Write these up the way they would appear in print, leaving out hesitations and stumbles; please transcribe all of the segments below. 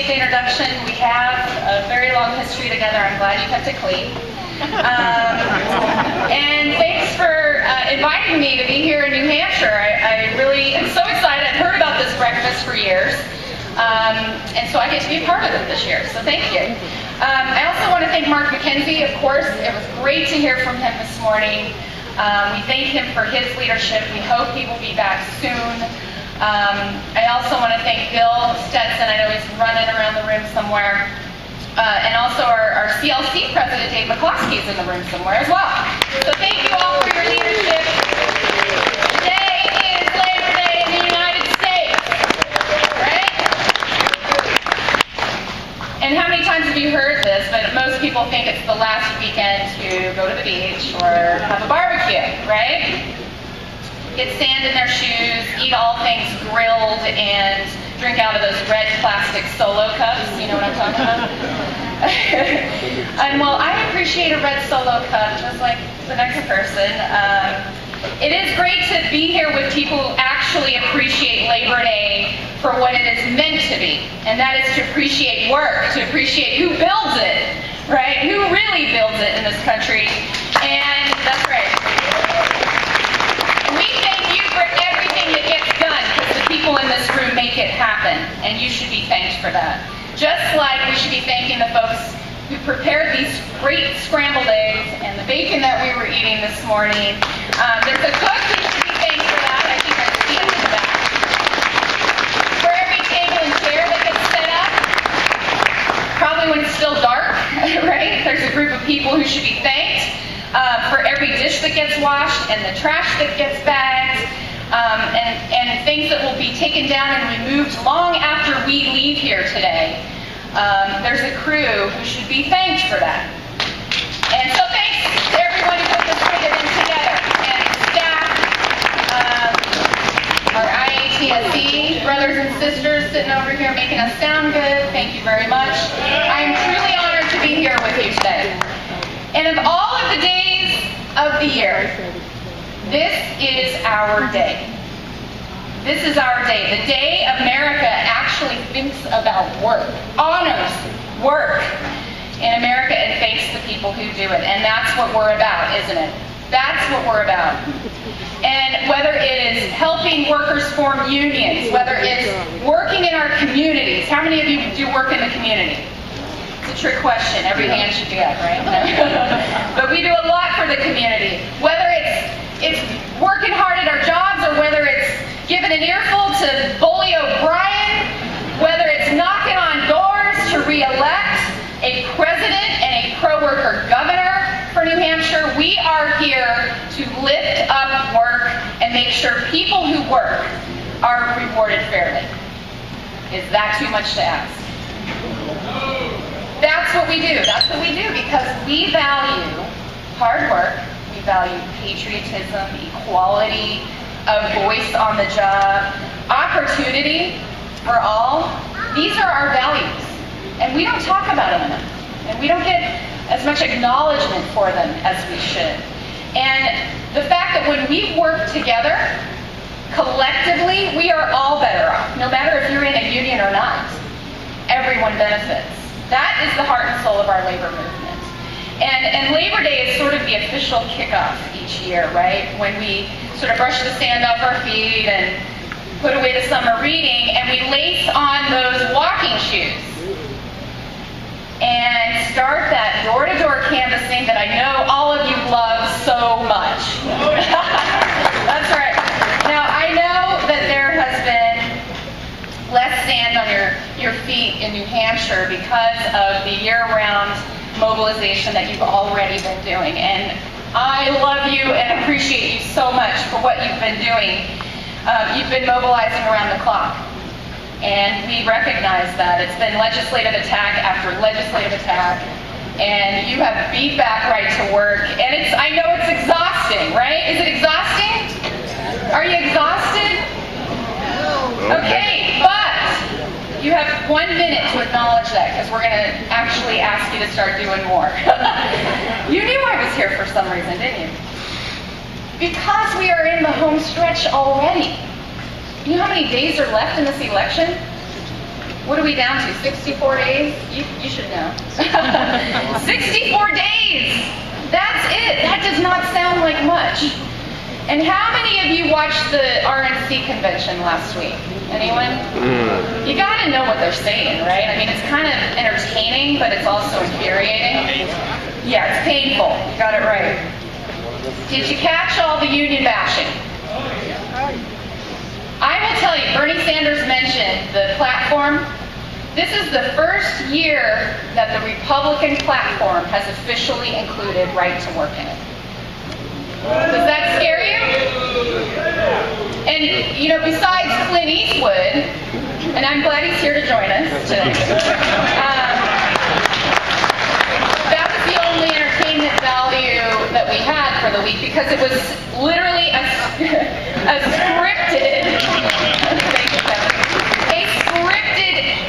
the introduction. We have a very long history together. I'm glad you kept it clean. And thanks for inviting me to be here in New Hampshire. I really am so excited. I've heard about this breakfast for years. And so I get to be a part of it this year, so thank you. I also want to thank Mark McKenzie, of course. It was great to hear from him this morning. We thank him for his leadership. We hope he will be back soon. I also want to thank Bill Stetson. I know he's running around the room somewhere. And also our CLC president, Dave McCloskey, is in the room somewhere as well. So thank you all for your leadership. Today is Labor Day in the United States, right? And how many times have you heard this? But most people think it's the last weekend to go to the beach or have a barbecue, right? Get sand in their shoes, eat all things grilled, and drink out of those red plastic Solo cups. You know what I'm talking about? And well, I appreciate a red Solo cup, just like the next person. It is great to be here with people who actually appreciate Labor Day for what it is meant to be, and that is to appreciate work, to appreciate who builds it, right? Who really builds it in this country, and that's right. We thank you for everything that gets done, because the people in this room make it happen, and you should be thanked for that. Just like we should be thanking the folks who prepared these great scrambled eggs and the bacon that we were eating this morning. There's a cook who should be thanked for that. I think I see him in the back. For every table and chair that gets set up, probably when it's still dark, right? There's a group of people who should be thanked. For every dish that gets washed and the trash that gets bagged, and things that will be taken down and removed long after we leave here today. There's a crew who should be thanked for that. And so thanks to everyone who put this together, and staff, our IATSE brothers and sisters sitting over here making us sound good. Thank you very much. I am truly honored to be here with you today. And of all of the days of the year, this is our day. This is our day. The day America actually thinks about work, honors work in America, and thanks the people who do it. And that's what we're about, isn't it? That's what we're about. And whether it is helping workers form unions, whether it's working in our communities. How many of you do work in the community? It's a trick question. Every hand should be up, right? But we do a lot for the community. Whether it's working hard at our jobs, or whether it's giving an earful to Bully O'Brien, whether it's knocking on doors to re-elect a president and a pro-worker governor for New Hampshire, we are here to lift up work and make sure people who work are rewarded fairly. Is that too much to ask? That's what we do. That's what we do, because we value hard work, we value patriotism, equality, a voice on the job, opportunity for all. These are our values, and we don't talk about them enough, and we don't get as much acknowledgement for them as we should. And the fact that when we work together, collectively, we are all better off, no matter if you're in a union or not. Everyone benefits. That is the heart and soul of our labor movement. And Labor Day is sort of the official kickoff each year, right? When we sort of brush the sand off our feet and put away the summer reading, and we lace on those walking shoes and start that door-to-door canvassing that I know all of you love so much. That's right. Now, I know that there has been less sand on your feet in New Hampshire because of the year-round mobilization that you've already been doing. And I love you and appreciate you so much for what you've been doing. You've been mobilizing around the clock. And we recognize that. It's been legislative attack after legislative attack. And you have beat back right to work. And I know it's exhausting, right? Is it exhausting? Are you exhausted? Okay, but you have 1 minute to acknowledge that, because we're going to actually ask you to start doing more. You knew I was here for some reason, didn't you? Because we are in the home stretch already. You know how many days are left in this election? What are we down to? 64 days? You should know. 64 days! That's it. That does not sound like much. And how many of you watched the RNC convention last week? Anyone? You gotta know what they're saying, right? I mean, it's kind of entertaining, but it's also infuriating. Yeah, it's painful. You got it right. Did you catch all the union bashing? I will tell you, Bernie Sanders mentioned the platform. This is the first year that the Republican platform has officially included right to work in it. Does that scare you? And, you know, besides Clint Eastwood, and I'm glad he's here to join us today, that was the only entertainment value that we had for the week, because it was literally a scripted,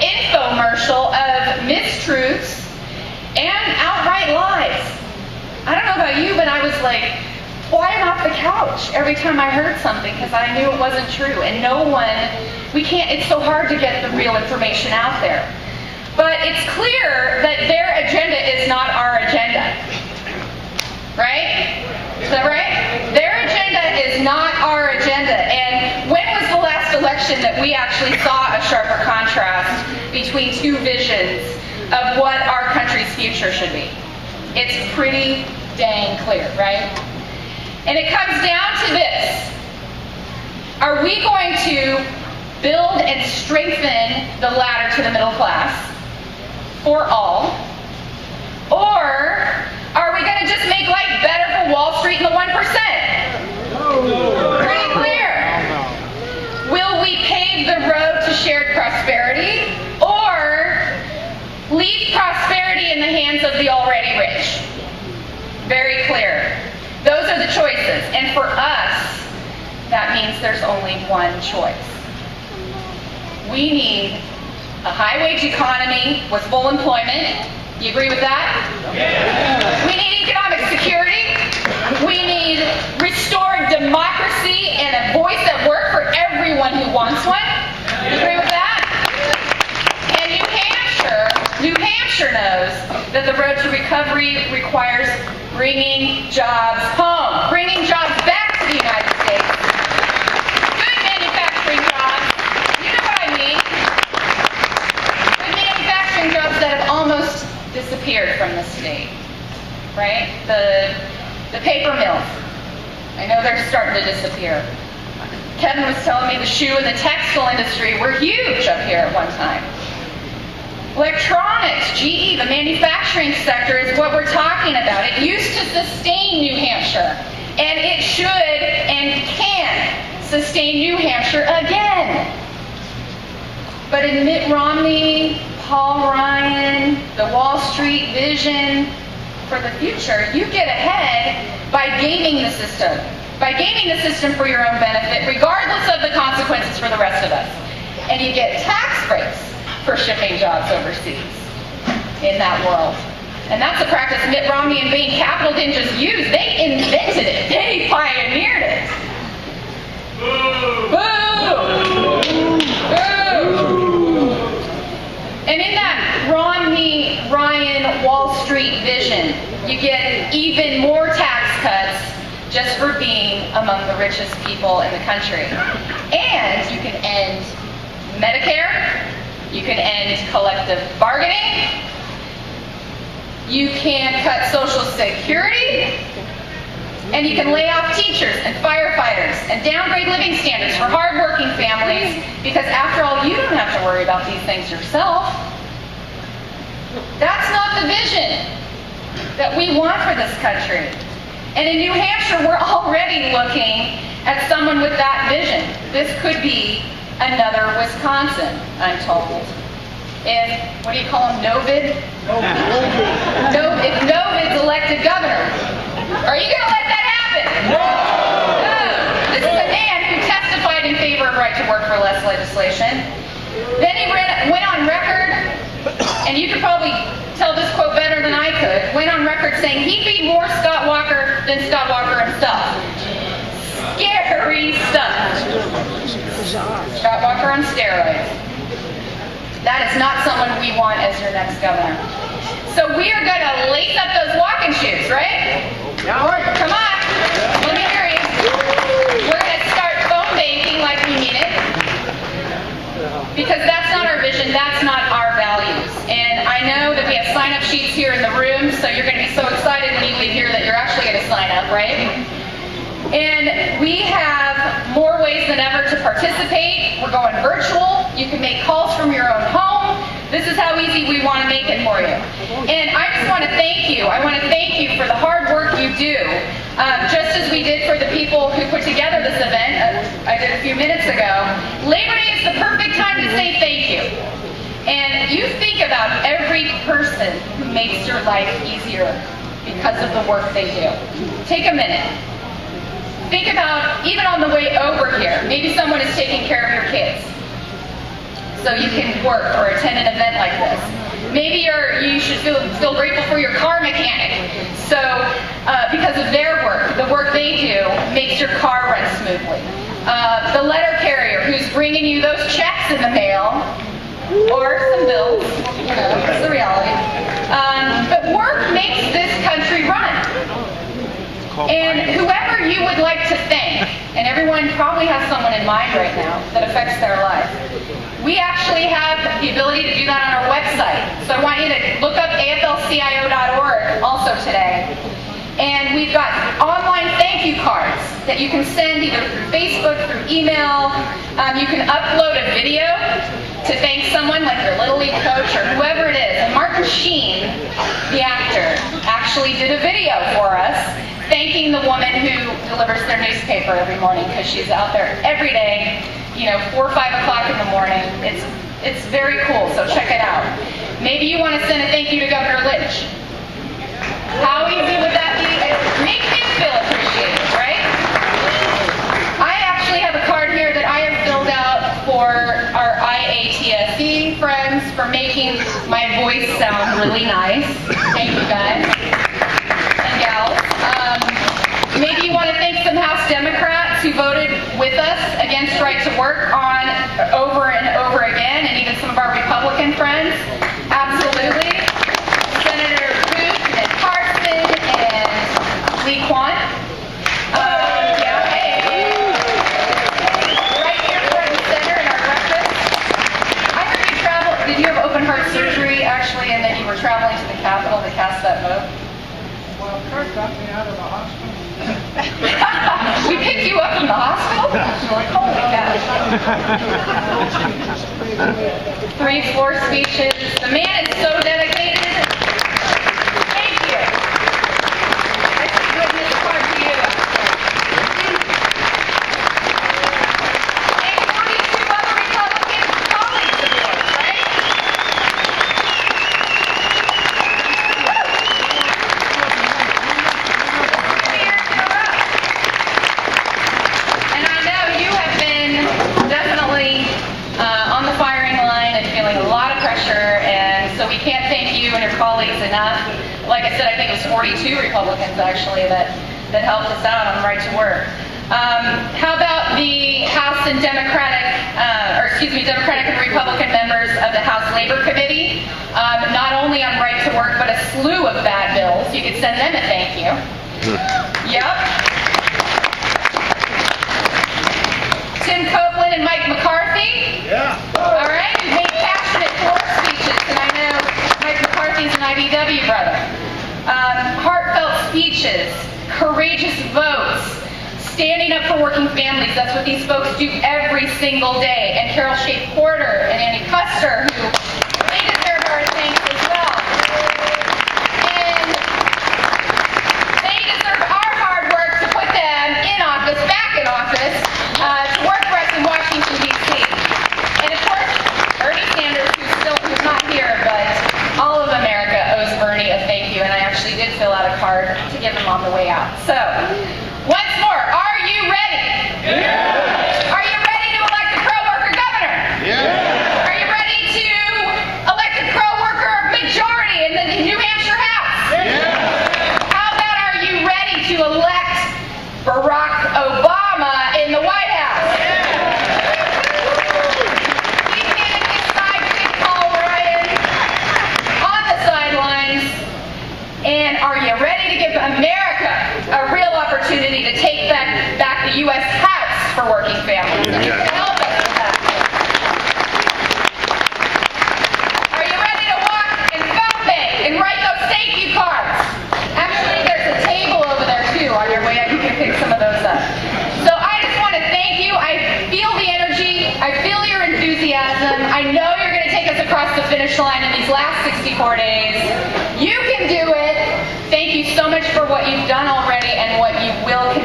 infomercial of mistruths and outright lies. I don't know about you, but I was like flying off the couch every time I heard something, because I knew it wasn't true. And it's so hard to get the real information out there. But it's clear that their agenda is not our agenda. Right? Is that right? Their agenda is not our agenda. And when was the last election that we actually saw a sharper contrast between two visions of what our country's future should be? It's pretty dang clear, right? And it comes down to this. Are we going to build and strengthen the ladder to the middle class for all? Or are we going to just make life better for Wall Street and the 1%? Pretty clear. Will we pave the road to shared prosperity, or leave prosperity in the hands of the already rich? Very clear. Those are the choices. And for us, that means there's only one choice. We need a high-wage economy with full employment. You agree with that? Yeah. We need economic security. We need restored democracy and a voice at work for everyone who wants one. You agree with that? And New Hampshire knows that the road to recovery requires bringing jobs home, bringing jobs back to the United States. Good manufacturing jobs. You know what I mean? Good manufacturing jobs that have almost disappeared from the state, right? The paper mills. I know they're starting to disappear. Kevin was telling me the shoe and the textile industry were huge up here at one time. Electronics, GE, the manufacturing sector is what we're talking about. It used to sustain New Hampshire, and it should and can sustain New Hampshire again. But in Mitt Romney, Paul Ryan, the Wall Street vision for the future, you get ahead by gaming the system. By gaming the system for your own benefit, regardless of the consequences for the rest of us. And you get tax breaks for shipping jobs overseas in that world. And that's a practice Mitt Romney and Bain Capital didn't just use, they invented it. They pioneered it. Boo! Boo! And in that Romney-Ryan Wall Street vision, you get even more tax cuts just for being among the richest people in the country. And you can end Medicare, you can end collective bargaining, you can cut Social Security, and you can lay off teachers and firefighters and downgrade living standards for hardworking families, because after all, you don't have to worry about these things yourself. That's not the vision that we want for this country. And in New Hampshire, we're already looking at someone with that vision. This could be another Wisconsin, I'm told. If, what do you call him, Novid? If Novid's elected governor, are you going to let that happen? No! This is a man who testified in favor of right to work for less legislation. Then he went on record, and you could probably tell this quote better than I could, went on record saying he'd be more Scott Walker than Scott Walker himself. Scary stuff. Scott Walker on steroids. That is not someone we want as your next governor. So we are going to lace up those walking shoes, right? Yeah. Come on. Let me hear you. We're going to start phone banking like we mean it. Because that's not our vision, that's not our values. And I know that we have sign-up sheets here in the room, so you're going to be so excited when you leave here that you're actually going to sign up, right? And we have more ways than ever to participate. We're going virtual. You can make calls from your own home. This is how easy we want to make it for you. And I just want to thank you. I want to thank you for the hard work you do. Just as we did for the people who put together this event, I did a few minutes ago. Labor Day is the perfect time to say thank you. And you think about every person who makes your life easier because of the work they do. Take a minute. Think about, even on the way over here, maybe someone is taking care of your kids so you can work or attend an event like this. Maybe you should feel grateful for your car mechanic. So because of their work, the work they do makes your car run smoothly. The letter carrier who's bringing you those checks in the mail, or some bills, it's the reality. But work makes this country run. And whoever you would like to thank, and everyone probably has someone in mind right now that affects their life, we actually have the ability to do that on our website. So I want you to look up aflcio.org also today. And we've got online thank you cards that you can send either through Facebook, through email. You can upload a video to thank someone like your Little League coach or whoever it is. And Martin Sheen, the actor, actually did a video for us thanking the woman who delivers their newspaper every morning because she's out there every day, 4 or 5 o'clock in the morning. It's very cool, so check it out. Maybe you want to send a thank you to Governor Lynch. How easy would that be? Make him feel appreciated, right? I actually have a card here that I have filled out for our IATSE friends for making my voice sound really nice. Thank you guys and gals. Maybe you want to thank some House Democrats who voted with us against right to work on over and over again, and even some of our Republican friends. Absolutely. Senator Booth and Carson and Lee Kwan. Yeah, hey. Right here front and center in our breakfast. I heard you traveled. Did you have open heart surgery actually, and then you were traveling to the Capitol to cast that vote? Well, Kurt got me out of the hospital. We picked you up from the hospital? Holy cow. 3-4 speeches. The man is so dedicated. Thank you. That's a good Miss card to you. And 42 other Republican colleagues of yours, right? And I know you have been definitely on the firing line and feeling a lot of pressure, and so we can't thank you and your colleagues enough. Like I said, I think it was 42 Republicans actually that helped us out on the right to work. How about the House and Democratic and Republican members of the House Labor Committee? Not only on right to work, but a slew of bad bills. You could send them a thank you. Yep. Tim Copeland and Mike McCarthy. Yeah. All right, you made passionate floor speeches, and I know Mike McCarthy's an IBW brother. Heartfelt speeches, courageous votes, standing up for working families. That's what these folks do every single day. And Carol Shea Porter and Andy Custer, who they deserve our thanks as well. And they deserve our hard work to put them in office, back in office, to work for us in Washington, D.C. And of course, Bernie Sanders, who's not here, but all of America owes Bernie a thank you, and I actually did fill out a card to give him on the way out. So, once more, are you ready? Yeah. Are you ready to elect a pro-worker governor? Yeah. Are you ready to elect a pro-worker majority in the New Hampshire House? Yeah. How about are you ready to elect Barack Obama in the White House? These men decide big America a real opportunity to take back the U.S. House for working families. And you can help us with that. Are you ready to walk and phone bank and write those thank you cards? Actually, there's a table over there too on your way out. You can pick some of those up. So I just want to thank you. I feel the energy. I feel your enthusiasm. I know you're going to take us across the finish line in these last 64 days. You can do it. Thank you so much for what you've done already and what you will